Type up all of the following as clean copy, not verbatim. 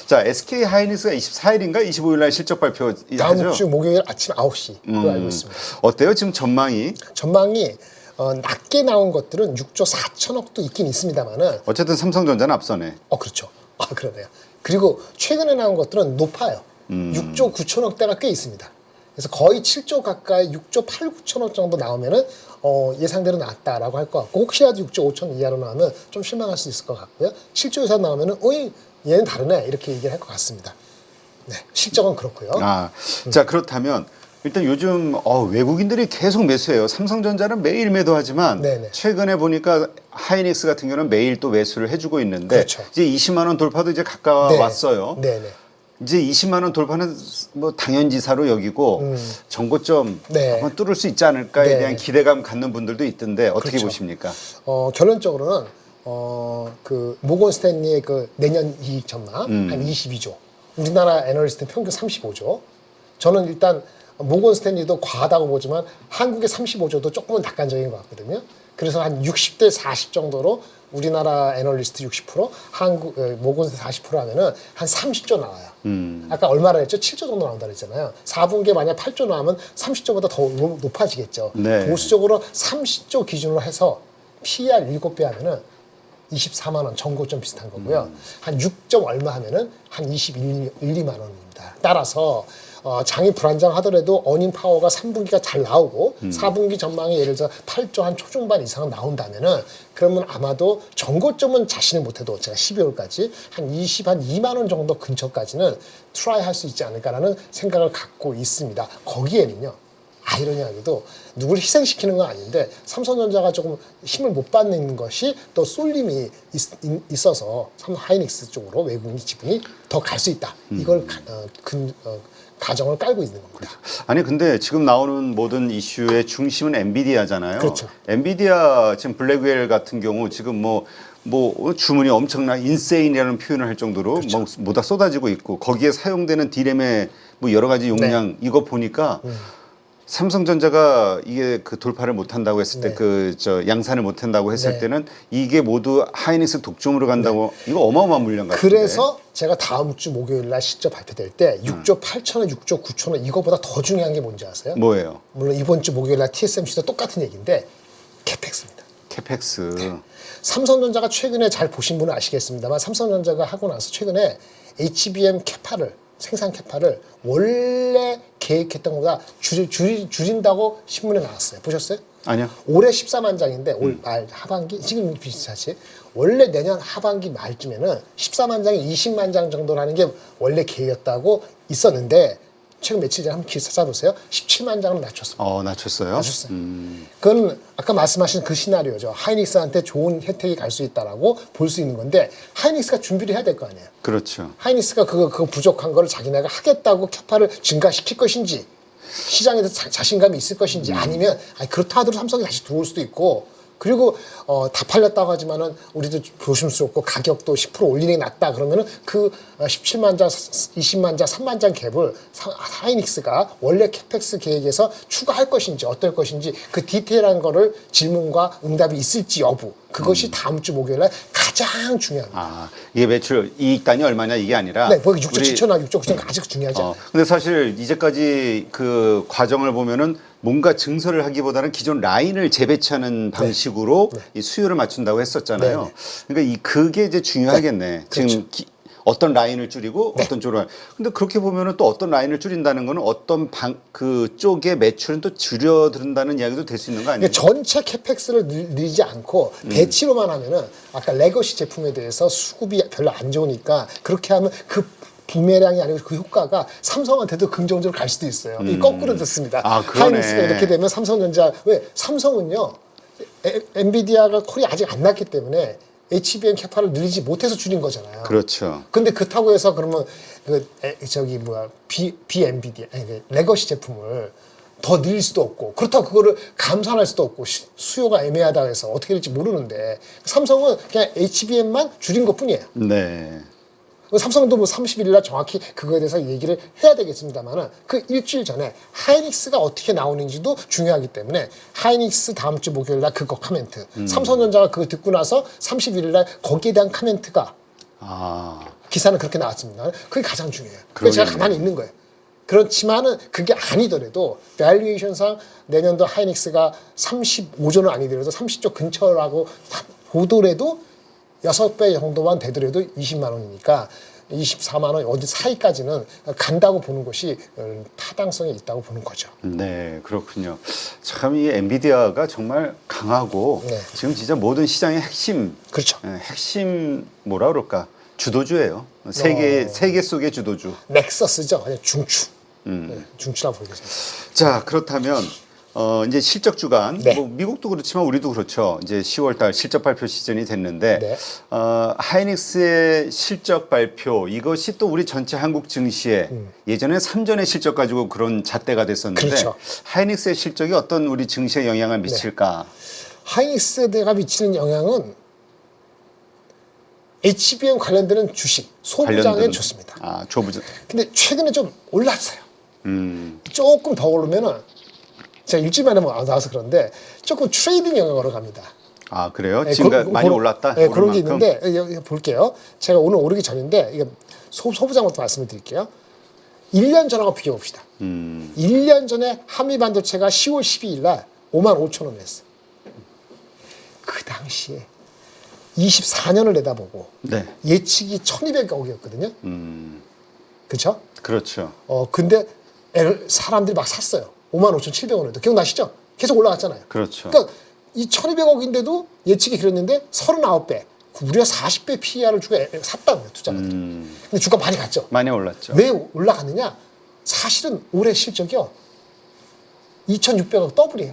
자, SK 하이닉스가 24일인가 25일 날 실적 발표하죠. 다음 주 목요일 아침 9시로 알고 있습니다. 어때요? 지금 전망이? 전망이 낮게 나온 것들은 6조 4천억도 있긴 있습니다만은 어쨌든 삼성전자는 앞서네. 그렇죠. 그러네요. 그리고 최근에 나온 것들은 높아요. 6조 9천억대가 꽤 있습니다. 그래서 거의 7조 가까이 6조 8, 9천억 정도 나오면은 예상대로 나왔다라고 할 것 같고, 혹시라도 6조 5천 이하로 나오면 좀 실망할 수 있을 것 같고요. 7조 이상 나오면은 얘는 다르네 이렇게 얘기를 할 것 같습니다. 네, 실적은 그렇고요. 자, 그렇다면 일단 요즘 외국인들이 계속 매수해요. 삼성전자는 매일 매도하지만 네네. 최근에 보니까 하이닉스 같은 경우는 매일 또 매수를 해주고 있는데 그렇죠. 이제 20만 원 돌파도 이제 가까웠어요. 네네. 이제 20만 원 돌파는 뭐 당연지사로 여기고 전고점 네. 한번 뚫을 수 있지 않을까에 네. 대한 기대감 갖는 분들도 있던데 어떻게 그렇죠. 보십니까? 결론적으로는 그 모건 스탠리의 그 내년 이익 전망 한 22조. 우리나라 애널리스트 평균 35조. 저는 일단 모건 스탠리도 과하다고 보지만 한국의 35조도 조금은 낙관적인 것 같거든요. 그래서 한 60대 40 정도로 우리나라 애널리스트 60%, 모건 스탠리 40% 하면은 한 30조 나와요. 아까 얼마나 했죠? 7조 정도 나온다 그랬잖아요. 4분기에 만약 8조 나오면 30조보다 더 높아지겠죠. 네. 보수적으로 30조 기준으로 해서 PER 7배 하면은 24만 원, 전고점 비슷한 거고요. 한 6점 얼마 하면은 한 21, 2만 원입니다. 따라서 장이 불안정하더라도 어닝 파워가 3분기가 잘 나오고 4분기 전망이 예를 들어서 8조 한 초중반 이상은 나온다면은 그러면 아마도 전고점은 자신이 못해도 제가 12월까지 한 2만 원 정도 근처까지는 트라이 할 수 있지 않을까라는 생각을 갖고 있습니다. 거기에는요. 아이러니하게도 누구를 희생시키는 건 아닌데 삼성전자가 조금 힘을 못 받는 것이 또 쏠림이 있어서 하이닉스 쪽으로 외국인 지분이 더 갈 수 있다. 이걸 가정을 깔고 있는 겁니다. 아니 근데 지금 나오는 모든 이슈의 중심은 엔비디아잖아요. 그렇죠. 엔비디아 지금 블랙웰 같은 경우 지금 뭐 주문이 엄청나 인세인이라는 표현을 할 정도로 그렇죠. 뭐다 쏟아지고 있고 거기에 사용되는 디램의 뭐 여러 가지 용량 이거 보니까 삼성전자가 이게 그 돌파를 못한다고 했을 때 양산을 못한다고 했을 때는 이게 모두 하이닉스 독점으로 간다고 이거 어마어마한 물량 같은데. 그래서 제가 다음 주 목요일 날 실적 발표될 때 6조 8천원, 6조 9천원 이거보다 더 중요한 게 뭔지 아세요? 뭐예요? 물론 이번 주 목요일 날 TSMC도 똑같은 얘기인데 캐펙스입니다. 캐펙스. 네. 삼성전자가 최근에 잘 보신 분은 아시겠습니다만 삼성전자가 하고 나서 최근에 HBM 생산 캐파를 원래 계획했던 것보다 줄인다고 신문에 나왔어요. 보셨어요? 아니요. 올해 14만 장인데 올 말 하반기 지금 비슷하지. 원래 내년 하반기 말쯤에는 14만 장이 20만 장 정도라는 게 원래 계획이었다고 있었는데 최근 며칠 전에 한번 찾아보세요. 17만 장을 낮췄습니다. 낮췄어요? 낮췄어요. 그건 아까 말씀하신 그 시나리오죠. 하이닉스한테 좋은 혜택이 갈 수 있다라고 볼 수 있는 건데 하이닉스가 준비를 해야 될 거 아니에요. 그렇죠. 하이닉스가 그거 부족한 거를 자기네가 하겠다고 캐파를 증가시킬 것인지 시장에서 자신감이 있을 것인지 아니면 그렇다 하더라도 삼성이 다시 들어올 수도 있고 그리고 다 팔렸다고 하지만은 우리도 조심스럽고 가격도 10% 올리는 게 낫다 그러면은 그 17만 장, 20만 장, 3만 장 갭을 하이닉스가 원래 캐펙스 계획에서 추가할 것인지 어떨 것인지 그 디테일한 거를 질문과 응답이 있을지 여부 그것이 다음 주 목요일날 가장 중요합니다. 이게 매출 이익 단위 얼마냐 이게 아니라 네, 거기 6조 7천원, 6조 9천원 아직 중요하지 않아요. 근데 사실 이제까지 그 과정을 보면은 뭔가 증설을 하기보다는 기존 라인을 재배치하는 방식으로 이 수요를 맞춘다고 했었잖아요. 그러니까 그게 이제 중요하겠네. 그렇죠. 지금 어떤 라인을 줄이고 어떤 쪽으로. 근데 그렇게 보면은 또 어떤 라인을 줄인다는 거는 어떤 그쪽의 매출은 또 줄여든다는 이야기도 될 수 있는 거 아니에요? 전체 캐펙스를 늘리지 않고 대치로만 하면은 아까 레거시 제품에 대해서 수급이 별로 안 좋으니까 그렇게 하면 그 부메랑이 아니고 그 효과가 삼성한테도 긍정적으로 갈 수도 있어요. 이 거꾸로 듣습니다. 하이닉스가 이렇게 되면 삼성전자 왜 삼성은요 엔비디아가 콜이 아직 안 났기 때문에 HBM 캐파를 늘리지 못해서 줄인 거잖아요. 그렇죠. 근데 그렇다고 해서 그러면 비엔비디아 레거시 제품을 더 늘릴 수도 없고 그렇다고 그거를 감산할 수도 없고 수요가 애매하다 해서 어떻게 될지 모르는데 삼성은 그냥 HBM만 줄인 것뿐이에요. 네. 삼성도 뭐 31일 날 정확히 그거에 대해서 얘기를 해야 되겠습니다만은 그 일주일 전에 하이닉스가 어떻게 나오는지도 중요하기 때문에 하이닉스 다음 주 목요일 날 그거 코멘트 삼성전자가 그거 듣고 나서 31일 날 거기에 대한 코멘트가 기사는 그렇게 나왔습니다. 그게 가장 중요해요. 그래서 제가 가만히 있는 거예요. 그렇지만은 그게 아니더라도 밸류에이션상 내년도 하이닉스가 35조는 아니더라도 30조 근처라고 보더라도 6배 정도만 되더라도 20만 원이니까 24만 원 어디 사이까지는 간다고 보는 것이 타당성이 있다고 보는 거죠. 네, 그렇군요. 참 이 엔비디아가 정말 강하고 네. 지금 진짜 모든 시장의 핵심, 그렇죠. 핵심 뭐라 그럴까 주도주예요. 세계 속의 주도주. 넥서스죠. 그냥 중추. 네, 중추라고 보겠습니다. 자, 그렇다면 이제 실적 주간, 네. 뭐 미국도 그렇지만 우리도 그렇죠. 이제 10월달 실적 발표 시즌이 됐는데 네. 하이닉스의 실적 발표 이것이 또 우리 전체 한국 증시에 예전에 삼전의 실적 가지고 그런 잣대가 됐었는데 그렇죠. 하이닉스의 실적이 어떤 우리 증시에 영향을 미칠까? 하이닉스가 미치는 영향은 HBM 관련되는 주식, 소부장에 관련된- 좋습니다. 아, 조부장. 근데 최근에 좀 올랐어요. 조금 더 오르면은 제가 일주일 만에 나와서 그런데 조금 트레이딩 영역으로 갑니다. 아, 그래요? 네, 지금 많이 올랐다? 네, 오를 그런 게 만큼? 있는데 여기 볼게요. 제가 오늘 오르기 전인데 이게 소부장부터 말씀을 드릴게요. 1년 전하고 비교 봅시다. 1년 전에 한미반도체가 10월 12일 날 55,000원이었어요. 그 당시에 24년을 내다보고 네. 예측이 1,200억이었거든요. 그렇죠? 그렇죠. 근데 사람들이 막 샀어요. 55,700원에도 기억나시죠? 계속 올라갔잖아요. 그렇죠. 그러니까 이 1,200억인데도 예측이 그랬는데 39배, 무려 40배 PER을 주고 샀다는 거예요, 투자가. 근데 주가 많이 갔죠. 많이 올랐죠. 왜 올라갔느냐? 사실은 올해 실적이요. 2,600억 더블이에요.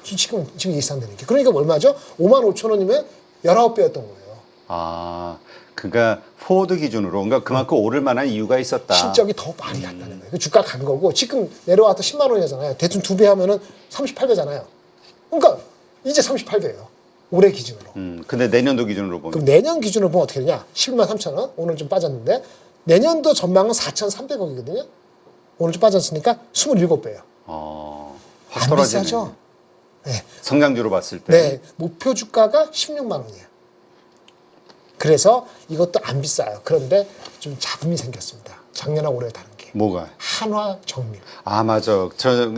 지금 예상되는 게. 그러니까 얼마죠? 55,000원이면 19배였던 거예요. 아, 그러니까 포워드 기준으로 그러니까 그만큼 오를 만한 이유가 있었다. 실적이 더 많이 갔다는 거예요. 주가 간 거고 지금 내려와서 10만 원이잖아요. 대충 2배 하면은 38배잖아요. 그러니까 이제 38배예요. 올해 기준으로. 근데 내년도 기준으로 보면 그럼 내년 기준으로 보면 어떻게 되냐? 11만 3천 원. 오늘 좀 빠졌는데 내년도 전망은 4,300억이거든요. 오늘 좀 빠졌으니까 27배예요. 확 안 떨어지네. 비싸죠? 네. 성장률로 봤을 때. 네. 목표 주가가 16만 원이에요. 그래서 이것도 안 비싸요. 그런데 좀 잡음이 생겼습니다. 작년하고 올해 다른 게. 뭐가? 한화 정밀. 아, 맞아.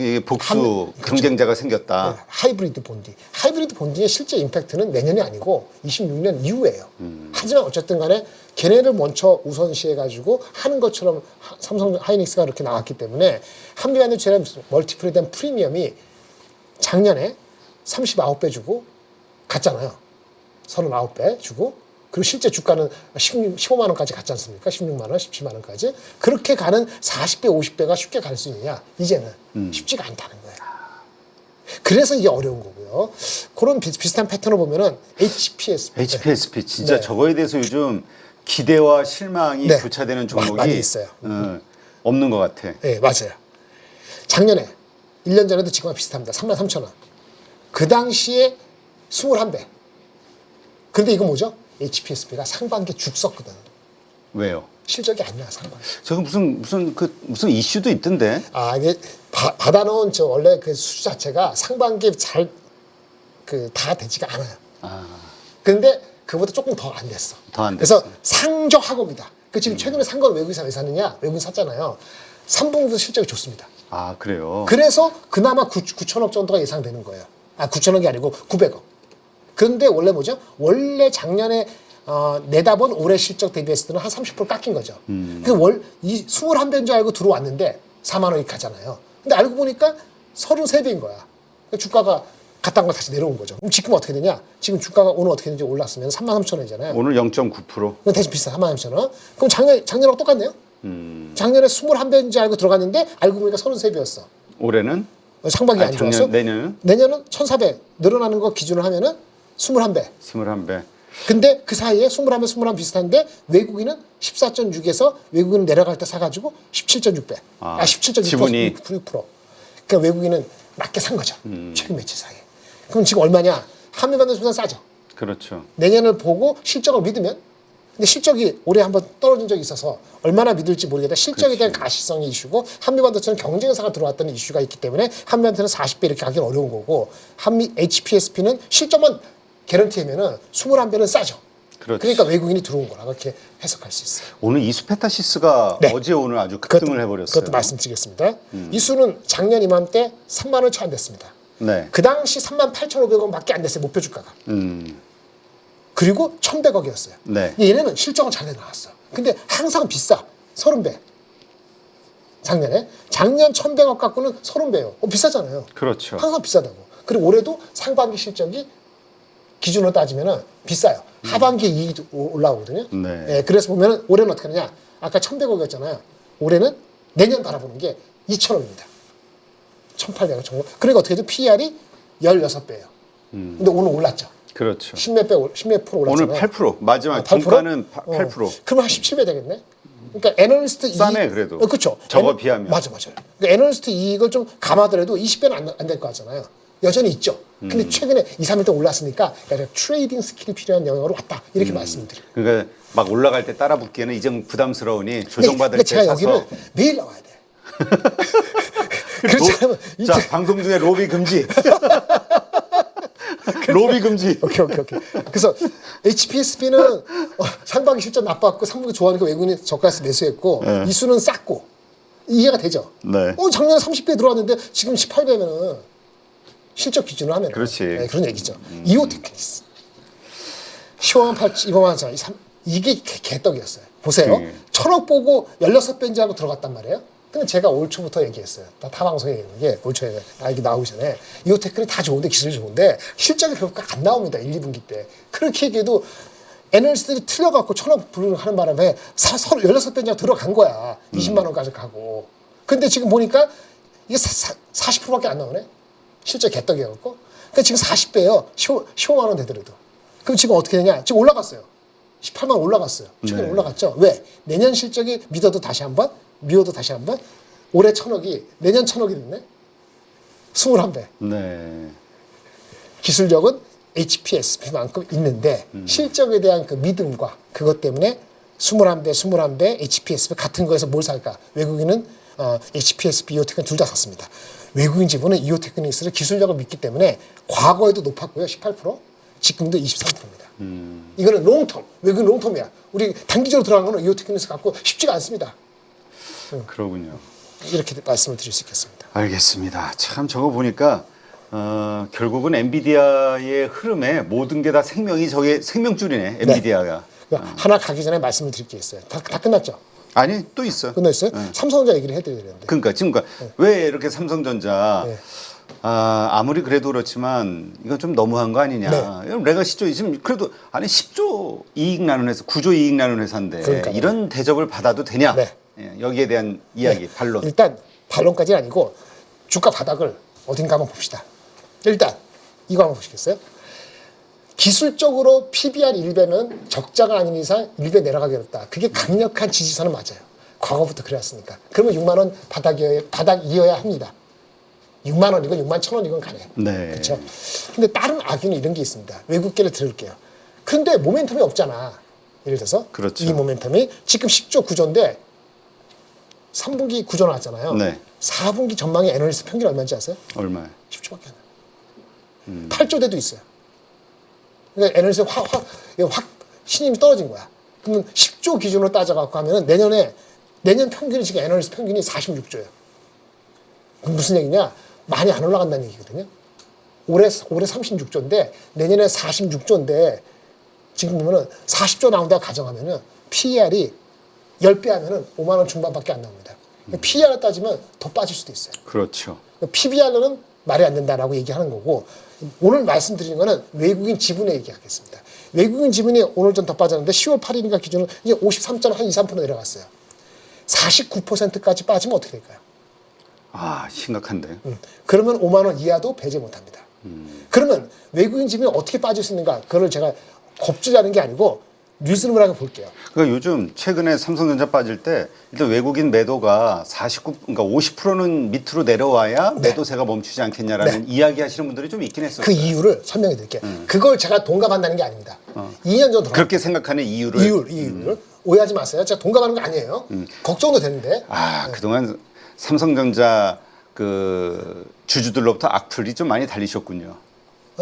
이 복수 경쟁자가 생겼다. 네, 하이브리드 본디. 하이브리드 본디의 실제 임팩트는 내년이 아니고 26년 이후예요. 하지만 어쨌든 간에 걔네를 먼저 우선시해가지고 하는 것처럼 삼성 하이닉스가 그렇게 나왔기 때문에 한미반도체는 멀티플에 대한 프리미엄이 작년에 39배 주고 갔잖아요. 39배 주고. 그리고 실제 주가는 15만 원까지 갔지 않습니까? 16만 원, 17만 원까지. 그렇게 가는 40배, 50배가 쉽게 갈 수 있느냐? 이제는 쉽지가 않다는 거예요. 그래서 이게 어려운 거고요. 그런 비슷한 패턴을 보면은 HPSP. HPSP 진짜 네. 저거에 대해서 요즘 기대와 실망이 네. 교차되는 종목이 많이 있어요. 없는 것 같아. 네, 맞아요. 작년에 1년 전에도 지금과 비슷합니다. 33,000원. 그 당시에 21배. 그런데 이거 뭐죠? HPSP가 상반기 죽 썼거든. 왜요? 실적이 안 나와, 상반기. 저거 무슨 이슈도 있던데. 아, 이게 받아놓은 저 원래 그 수주 자체가 상반기에 다 되지가 않아요. 근데 그보다 조금 더 안 됐어. 더 안 됐어. 그래서 상저하고입니다. 그 지금 최근에 산 건 외국에서 왜 샀느냐? 외국인 샀잖아요. 3분기도 실적이 좋습니다. 아, 그래요? 그래서 그나마 9천억 정도가 예상되는 거예요. 아, 9천억이 아니고 900억. 그런데 원래 뭐죠? 원래 작년에 내다본 올해 실적 대비했을 때는 한 30% 깎인 거죠. 이 21배인 줄 알고 들어왔는데 4만 원이 가잖아요. 근데 알고 보니까 33배인 거야. 그러니까 주가가 갔다는 걸 다시 내려온 거죠. 그럼 지금 어떻게 되냐? 지금 주가가 오늘 어떻게 되는지 올랐으면 33,000원이잖아요. 오늘 0.9%. 그럼 대신 비싸, 33,000원. 그럼 작년하고 똑같네요? 작년에 21배인 줄 알고 들어갔는데 알고 보니까 33배였어. 올해는? 상반기 안 좋았어? 내년은? 내년은 1,400 늘어나는 거 기준으로 하면은 21배. 21배. 근데 그 사이에 21 비슷한데 외국인은 14.6에서 외국인은 내려갈 때 사가지고 17.6배. 17.6%. 지분이. 6%. 그러니까 외국인은 낮게 산 거죠. 최근 며칠 사이에. 그럼 지금 얼마냐? 한미반도체보다 싸죠. 그렇죠. 내년을 보고 실적을 믿으면 근데 실적이 올해 한번 떨어진 적이 있어서 얼마나 믿을지 모르겠다. 실적에 대한 가시성이 이슈고 한미반도체는 경쟁사가 들어왔다는 이슈가 있기 때문에 한미반도체는 40배 이렇게 하기는 어려운 거고 HPSP는 실적만 개런티하면은 21배는 싸죠. 그렇지. 그러니까 외국인이 들어온 거라 그렇게 해석할 수 있어요. 오늘 이수페타시스가 네. 어제 오늘 아주 급등을 해버렸어요. 그것도 말씀드리겠습니다. 이수는 작년 이맘때 3만 원 채 안 됐습니다. 네. 그 당시 38,500원밖에 안 됐어요. 목표 주가가. 그리고 1,100억이었어요. 네. 얘네는 실적은 잘 나왔어. 근데 항상 비싸. 30배. 작년 1,100억 갖고는 30배요. 비싸잖아요. 그렇죠. 항상 비싸다고. 그리고 올해도 상반기 실적이 기준으로 따지면 비싸요. 하반기에 이익이 올라오거든요. 네. 예, 그래서 보면 올해는 어떻게 하느냐. 아까 1,100억이었잖아요. 올해는 내년 바라보는 게 2,000억입니다. 1,800억 정도. 그러니까 어떻게 해도 PER이 16배예요. 근데 오늘 올랐죠. 그렇죠. 10몇 프로 올랐잖아요. 오늘 8% 마지막 8%? 종가는 8%. 그럼 한 17배 되겠네. 그러니까 애널리스트 싸네, 그래도. 그렇죠. 저거 비하면. 맞아요. 그러니까 애널리스트 이익을 좀 감하더라도 20배는 안 될 거 같잖아요. 여전히 있죠. 근데 최근에 2, 3일 동안 올랐으니까 약간 트레이딩 스킬이 필요한 영역으로 왔다. 이렇게 말씀드려요. 그러니까 막 올라갈 때 따라 붙기에는 이제 부담스러우니 조정받을 근데 때 제가 사서. 여기를 매일 나와야 돼. 그렇지 않으면 자, 방송 중에 로비 금지. 로비 금지. 오케이. 그래서 HPSB는 상반기 실적 나빴고 상반기 좋아하니까 외국인이 저가에서 매수했고 네. 이수는 쌌고 이해가 되죠? 네. 작년에 30배 들어왔는데 지금 18배면은 실적 기준으로 하면 그렇지. 네, 그런 얘기죠. 이오 테크니스 10원 8 이번만 이게 개떡이었어요. 보세요. 1,000억 보고 16배인지 하고 들어갔단 말이에요. 근데 제가 올 초부터 얘기했어요. 다 타방송에 얘기한 게 올 초에 이게 나오기 전에 이오테크는 다 좋은데 기술이 좋은데 실적이 결국 안 나옵니다. 1, 2분기 때. 그렇게 얘기해도 애널리스트들이 틀려갖고 1,000억 불을 하는 바람에 16배인지 들어간 거야. 20만 원까지 가고. 근데 지금 보니까 이게 40%밖에 안 나오네. 실적 개떡이어갖고. 그러니까 지금 40배예요. 15만 원 되더라도. 그럼 지금 어떻게 되냐? 지금 올라갔어요. 18만 원 올라갔어요. 최근에 네. 올라갔죠. 왜? 내년 실적이 미워도 다시 한번 올해 1,000억이 내년 1,000억이 됐네. 21배. 네. 기술력은 HPSB만큼 있는데 실적에 대한 그 믿음과 그것 때문에 21배 HPSB 같은 거에서 뭘 살까? 외국인은 HPSB, 이오테크는 둘 다 샀습니다. 외국인 지분은 이오테크니스를 기술력을 믿기 때문에 과거에도 높았고요. 18%, 지금도 23%입니다. 이거는 롱텀, 외국인 롱텀이야. 우리 단기적으로 들어간 거는 이오테크니스 갖고 쉽지가 않습니다. 그러군요. 이렇게 말씀을 드릴 수 있겠습니다. 알겠습니다. 참 저거 보니까 결국은 엔비디아의 흐름에 모든 게 다 생명이 저게 생명줄이네. 엔비디아가. 그러니까 하나 가기 전에 말씀을 드릴 게 있어요. 다 끝났죠? 아니 또 있어. 끝났어요? 삼성전자 얘기를 해드려야 되는데. 그러니까 지금 왜 이렇게 삼성전자 네. 아무리 그래도 그렇지만 이건 좀 너무한 거 아니냐. 내가 10조 지금 그래도 아니 10조 이익 나는 회사, 9조 이익 나는 회사인데 그러니까요. 이런 대접을 받아도 되냐? 네. 예, 여기에 대한 이야기, 반론. 일단 반론까지는 아니고 주가 바닥을 어딘가 한번 봅시다. 일단 이거 한번 보시겠어요? 기술적으로 PBR 1배는 적자가 아닌 이상 1배 내려가기 어렵다. 그게 강력한 지지선은 맞아요. 과거부터 그래왔으니까. 그러면 6만 원 바닥이어야 합니다. 6만 원이건 6만 1,000원이건 간에. 네. 그렇죠. 근데 다른 악유는 이런 게 있습니다. 외국계를 들을게요. 근데 모멘텀이 없잖아. 예를 들어서 그렇죠. 이 모멘텀이 지금 10조 9조인데 3분기 9조 나왔잖아요. 네. 4분기 전망의 애널리스트 평균 얼마인지 아세요? 얼마에? 10조밖에 안 나요. 8조대도 있어요. 그러니까 애널리스트 확 신임이 떨어진 거야. 그러면 10조 기준으로 따져갖고 하면은 내년 평균이 지금 애널리스트 평균이 46조예요. 그럼 무슨 얘기냐? 많이 안 올라간다는 얘기거든요. 올해 36조인데 내년에 46조인데 지금 보면은 40조 나온다고 가정하면은 PER이 10배 하면은 5만 원 중반밖에 안 나옵니다. PER 따지면 더 빠질 수도 있어요. 그렇죠. PBR로는 말이 안 된다라고 얘기하는 거고 오늘 말씀드리는 거는 외국인 지분에 얘기하겠습니다. 외국인 지분이 오늘 좀 더 빠졌는데 10월 8일인가 기준으로 이제 53.3% 내려갔어요. 49%까지 빠지면 어떻게 될까요? 아 심각한데. 그러면 5만 원 이하도 배제 못합니다. 그러면 외국인 지분이 어떻게 빠질 수 있는가? 그걸 제가 겁주자는 게 아니고 리즈너블하게 볼게요. 그러니까 요즘 최근에 삼성전자 빠질 때 일단 외국인 매도가 그러니까 50%는 밑으로 내려와야 매도세가 멈추지 않겠냐라는 이야기 하시는 분들이 좀 있긴 했었어요. 그 이유를 설명해 드릴게요. 그걸 제가 동감한다는 게 아닙니다. 2년 전 그렇게 생각하는 이유를. 이유를 오해하지 마세요. 제가 동감하는 거 아니에요. 걱정도 되는데. 그동안 삼성전자 그 주주들로부터 악플이 좀 많이 달리셨군요.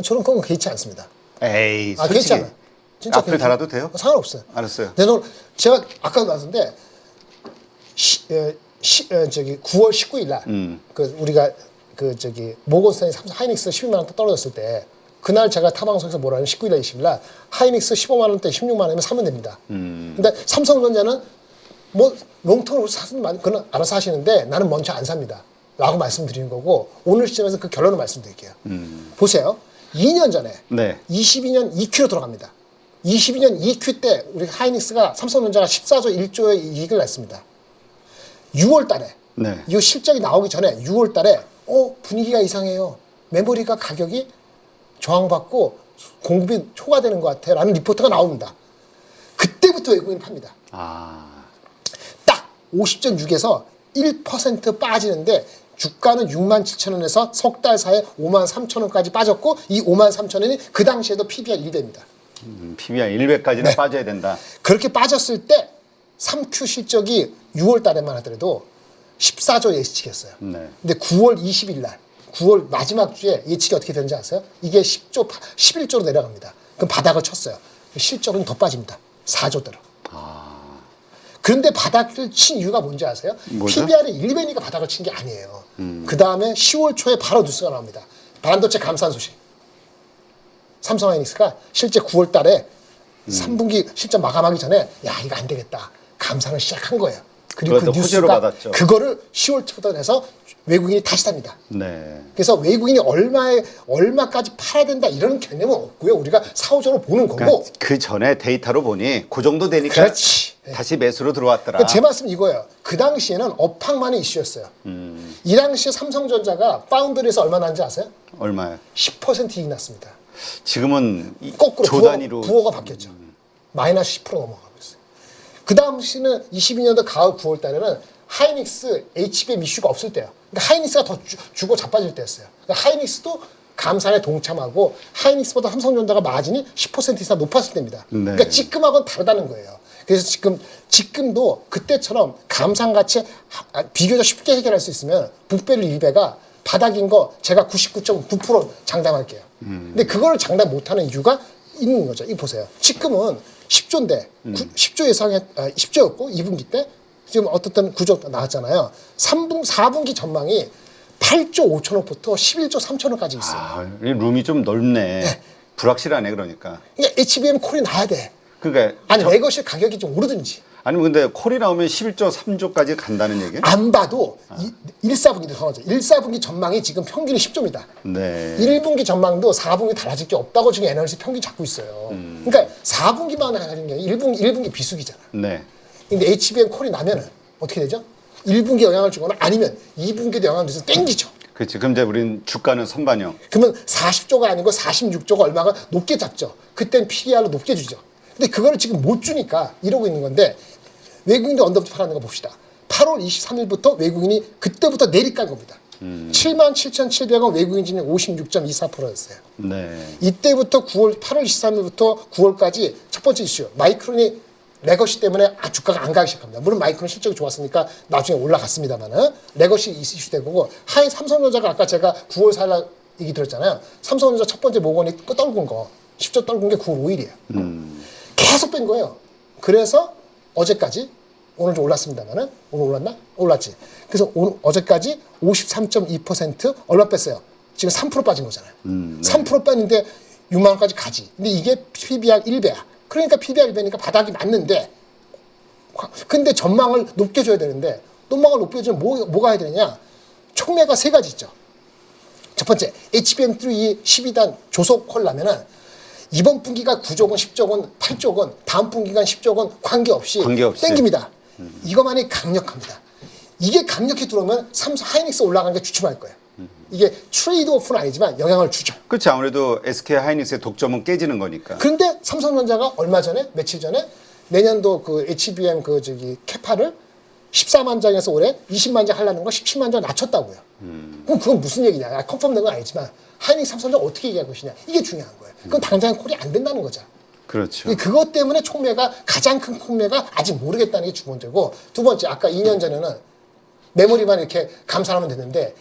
저는 그건 개의치 않습니다. 에이, 개의치 솔직히. 않아요. 진짜 앞을 달아도 돼요? 상관없어요. 알았어요. 내 돈, 제가 아까 나왔는데 저기 9월 19일 날 그 우리가 그 저기 모건스탠리 삼성 하이닉스 12만 원 떨어졌을 때 그날 제가 타방송에서 뭐라 하면 19일 날 20일 날 하이닉스 15만 원대 16만 원이면 사면 됩니다. 근데 삼성전자는 뭐 롱턴으로 사는 만 그건 알아서 하시는데 나는 먼저 안 삽니다. 라고 말씀드리는 거고 오늘 시점에서 그 결론을 말씀드릴게요. 보세요. 2년 전에 네. 22년 2Q로 들어갑니다. 22년 2Q 때 우리 하이닉스가 삼성전자가 14조 1조의 이익을 냈습니다. 6월 달에 네. 이 실적이 나오기 전에 6월 달에 분위기가 이상해요. 메모리가 가격이 저항받고 공급이 초과되는 것 같아 라는 리포트가 나옵니다. 그때부터 외국인이 팝니다. 아. 딱 50.6에서 1% 빠지는데 주가는 67,000원에서 석 달 사이에 53,000원까지 빠졌고 이 53,000원이 그 당시에도 PBR 1배입니다. PBR 1배까지는 네. 빠져야 된다. 그렇게 빠졌을 때 3Q 실적이 6월 달에만 하더라도 14조 예측했어요. 네. 근데 9월 20일 날 9월 마지막 주에 예측이 어떻게 되는지 아세요? 이게 11조로 내려갑니다. 그럼 바닥을 쳤어요. 실적은 더 빠집니다. 4조대로. 그런데 바닥을 친 이유가 뭔지 아세요? 뭐죠? PBR이 1배니까 바닥을 친 게 아니에요. 그 다음에 10월 초에 바로 뉴스가 나옵니다. 반도체 감산 소식. 삼성하이닉스가 실제 9월 달에 3분기 실적 마감하기 전에 야 이거 안 되겠다. 감산을 시작한 거예요. 그리고 그 그것도 호재로 뉴스가 받았죠. 그거를 10월 초부터 해서 외국인이 다시 삽니다. 네. 그래서 외국인이 얼마까지 팔아야 된다 이런 개념은 없고요. 우리가 사후적으로 보는 거고. 그러니까 그 전에 데이터로 보니 그 정도 되니까 그렇지. 다시 매수로 들어왔더라. 그러니까 제 말씀 이거예요. 그 당시에는 업황만의 이슈였어요. 이 당시에 삼성전자가 파운드리에서 얼마 난지 아세요? 얼마요? 10% 이익 났습니다. 지금은 거꾸로 조 단위로 부호가 바뀌었죠. 마이너스 10% 넘어가고 있어요. 그 당시는 22년도 가을 9월 달에는 하이닉스 HBM 이슈가 없을 때요. 그러니까 하이닉스가 더 주고 자빠질 때였어요. 그러니까 하이닉스도 감산에 동참하고 하이닉스보다 삼성전자가 마진이 10% 이상 높았을 때입니다. 네. 그러니까 지금하고는 다르다는 거예요. 그래서 지금도 그때처럼 감산 가치 비교적 쉽게 해결할 수 있으면 북밸류 2배가 바닥인 거 제가 99.9% 장담할게요. 근데 그거를 장담 못하는 이유가 있는 거죠. 이 보세요. 지금은 10조인데 10조 예상에 10조였고 2분기 때 지금 어떻든 구조 나왔잖아요. 4분기 전망이 8조 5천억부터 11조 3천억까지 있어요. 아, 이 룸이 좀 넓네. 네. 불확실하네 그러니까. 그러니까 HBM 콜이 나야 돼. 그러니까 아니 레거시 가격이 좀 오르든지. 아니면 근데 콜이 나오면 11조 3조까지 간다는 얘기예요? 안 봐도 1사분기도 상하죠. 1사분기 전망이 지금 평균이 10조입니다. 네. 1분기 전망도 4분기 달라질 게 없다고 지금 애널리스트 평균 잡고 있어요. 그러니까 4분기만 하는 게 1분기 비수기잖아. 네. 근데 HBM 콜이 나면은 어떻게 되죠? 1분기 영향을 주거나 아니면 2분기도 영향을 줘서 땡기죠. 그렇지. 그럼 이제 우린 주가는 선반영. 그러면 40조가 아니고 46조가 얼마가 높게 잡죠. 그땐 PER로 높게 주죠. 근데 그거를 지금 못 주니까 이러고 있는 건데 외국인들 언제부터 팔았는 거 봅시다. 8월 23일부터 외국인이 그때부터 내리깔 겁니다. 77,700원 외국인 진입 56.24%였어요. 네. 이때부터 8월 23일부터 9월까지 첫 번째 이슈. 마이크론이 레거시 때문에 주가가 안 가기 시작합니다. 물론 마이크론 실적이 좋았으니까 나중에 올라갔습니다만은 레거시 이슈 된 거고 삼성전자가 아까 제가 9월 4일 얘기 들었잖아요. 삼성전자 첫 번째 모건이 떨군 거 10조 떨군 게 9월 5일이에요. 계속 뺀 거예요. 그래서 어제까지 오늘 좀 올랐습니다만은 오늘 올랐나? 올랐지. 그래서 어제까지 53.2% 얼마 뺐어요. 지금 3% 빠진 거잖아요. 네. 3% 뺐는데 6만 원까지 가지. 근데 이게 PBR 1배야. 그러니까 PBR 1배니까 바닥이 맞는데 근데 전망을 높게 줘야 되는데 전망을 높게 주면 뭐가 해야 되느냐? 촉매가 세 가지 있죠. 첫 번째, HBM3 12단 조속 콜 나면은 이번 분기가 9조 원, 10조 원, 8조 원, 다음 분기가 10조 원 관계없이 땡깁니다. 이것만이 강력합니다. 이게 강력히 들어오면 삼성 하이닉스 올라가는 게 주춤할 거예요. 이게 트레이드 오프는 아니지만 영향을 주죠. 그렇지. 아무래도 SK 하이닉스의 독점은 깨지는 거니까. 그런데 삼성전자가 얼마 전에 며칠 전에 내년도 그 HBM 캐파를 14만 장에서 올해 20만 장 하려는 거 17만 장 낮췄다고요. 그럼 그건 무슨 얘기냐? 컨펌된 건 아니지만 하이닉스 삼성전자 어떻게 얘기할 것이냐? 이게 중요한 거예요. 그건 당장 콜이 안 된다는 거죠. 그렇죠. 그것 때문에 촉매가 가장 큰 촉매가 아직 모르겠다는 게 두 번째고 두 번째 아까 2년 전에는 메모리만 이렇게 감산하면 됐는데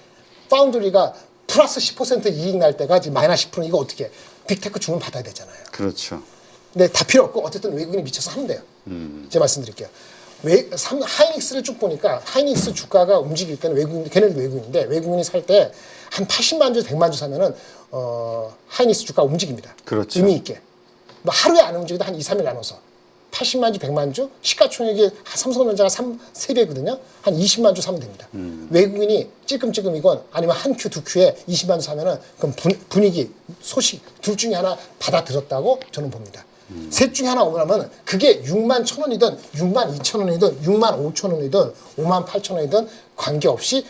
파운드리가 플러스 10% 이익 날 때가 지금 마이너스 10% 이거 어떻게 빅테크 주문 받아야 되잖아요. 그렇죠. 근데 다 필요 없고 어쨌든 외국인이 미쳐서 하면 돼요. 제가 말씀드릴게요. 하이닉스를 쭉 보니까 하이닉스 주가가 움직일 때는 걔네도 외국인인데 외국인이 살 때 한 80만 주, 100만 주 사면은 하이닉스 주가가 움직입니다. 그렇죠. 의미 있게. 뭐 하루에 안 움직여도 한 2, 3일 나눠서 80만 주, 100만 주, 시가총액이 삼성전자가 3배거든요. 한 20만 주 사면 됩니다. 외국인이 찔끔찔끔이건 아니면 한 큐, 두 큐에 20만 주 사면은 그럼 분위기, 소식 둘 중에 하나 받아들였다고 저는 봅니다. 셋 중에 하나 오면 그게 6만 1,000원이든 6만 2,000원이든 6만 5,000원이든 5만 8,000원이든 관계없이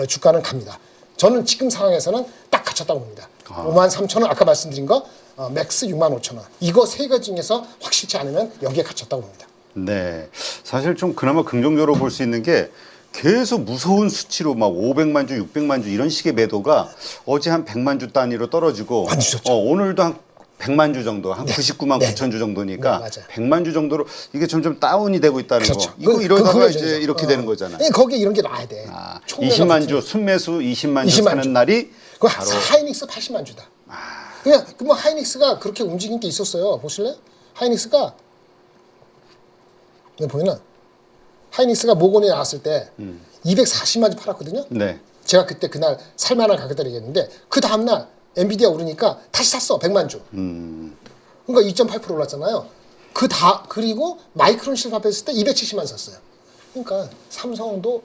주가는 갑니다. 저는 지금 상황에서는 딱 갖췄다고 봅니다. 5만 3,000원 아까 말씀드린 거 맥스 6만 5,000원 이거 세 가지 중에서 확실치 않으면 여기에 갖췄다고 봅니다. 네, 사실 좀 그나마 긍정적으로 볼 수 있는 게 계속 무서운 수치로 막 500만 주, 600만 주 이런 식의 매도가 어제 한 100만 주 단위로 떨어지고 많이 좋죠. 오늘도 한 100만 주 정도, 한 99만 네. 9천 주 정도니까 네, 맞아요. 100만 주 정도로 이게 점점 다운이 되고 있다는 그렇죠. 거. 이거 이러다가 그거죠. 이제 이렇게 되는 거잖아요. 거기에 이런 게 나와야 돼. 20만 주 순매수 20만 주 사는 날이 그 바로 하이닉스 80만 주다. 그냥 뭐 하이닉스가 그렇게 움직인 게 있었어요. 보실래요? 하이닉스가 보이나? 하이닉스가 모건이 나왔을 때 240만 주 팔았거든요. 네. 제가 그때 그날 살만한 가격대를 얘기했는데 그 다음날 엔비디아 오르니까 다시 샀어 100만 주. 그러니까 2.8% 올랐잖아요. 그리고 마이크론 실밥했을 때 270만 샀어요. 그러니까 삼성도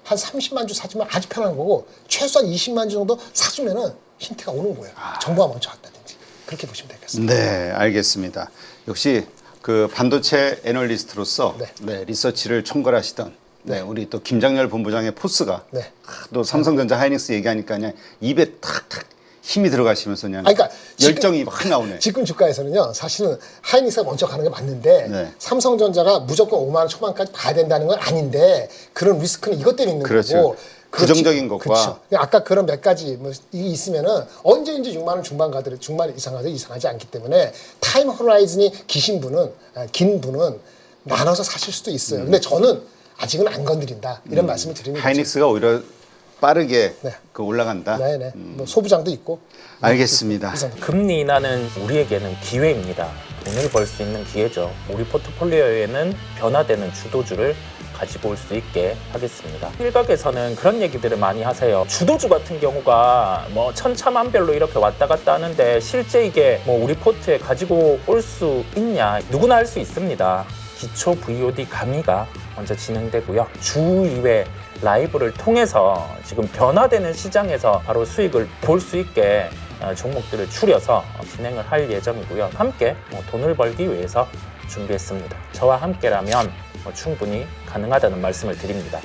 한 30만 주 사주면 아주 편한 거고 최소한 20만 주 정도 사주면은 힌트가 오는 거예요. 정보가 먼저 왔다든지 그렇게 보시면 되겠습니다. 네, 알겠습니다. 역시 그 반도체 애널리스트로서 네. 네, 리서치를 총괄하시던 네, 우리 또 김장렬 본부장의 포스가 네. 또 삼성전자 하이닉스 얘기하니까 그냥 입에 탁탁 힘이 들어가시면서 그냥 그러니까 열정이 확 나오네. 지금 주가에서는요, 사실은 하이닉스가 먼저 가는 게 맞는데 네. 삼성전자가 무조건 5만 원 초반까지 가야 된다는 건 아닌데 그런 리스크는 이것 때문에 있는 그렇죠. 거고. 부정적인 것과 그렇죠. 아까 그런 몇 가지 뭐 이게 있으면은 언제든지 6만 원 중반 가더라도 중반 이상 가도 이상하지 않기 때문에 타임 호라이즌이 긴 분은 나눠서 사실 수도 있어요. 근데 저는 아직은 안 건드린다 이런 말씀을 드리는 거죠. 하이닉스가 오히려 빠르게 네. 그 올라간다. 네네. 뭐 소부장도 있고. 알겠습니다. 금리 인하는 우리에게는 기회입니다. 돈을 벌 수 있는 기회죠. 우리 포트폴리오에는 변화되는 주도주를 가지고 올 수 있게 하겠습니다. 일각에서는 그런 얘기들을 많이 하세요. 주도주 같은 경우가 뭐 천차만별로 이렇게 왔다 갔다 하는데 실제 이게 뭐 우리 포트에 가지고 올 수 있냐? 누구나 할 수 있습니다. 기초 VOD 강의가 먼저 진행되고요. 주 2회 라이브를 통해서 지금 변화되는 시장에서 바로 수익을 볼 수 있게 종목들을 추려서 진행을 할 예정이고요. 함께 돈을 벌기 위해서 준비했습니다. 저와 함께라면 충분히 가능하다는 말씀을 드립니다.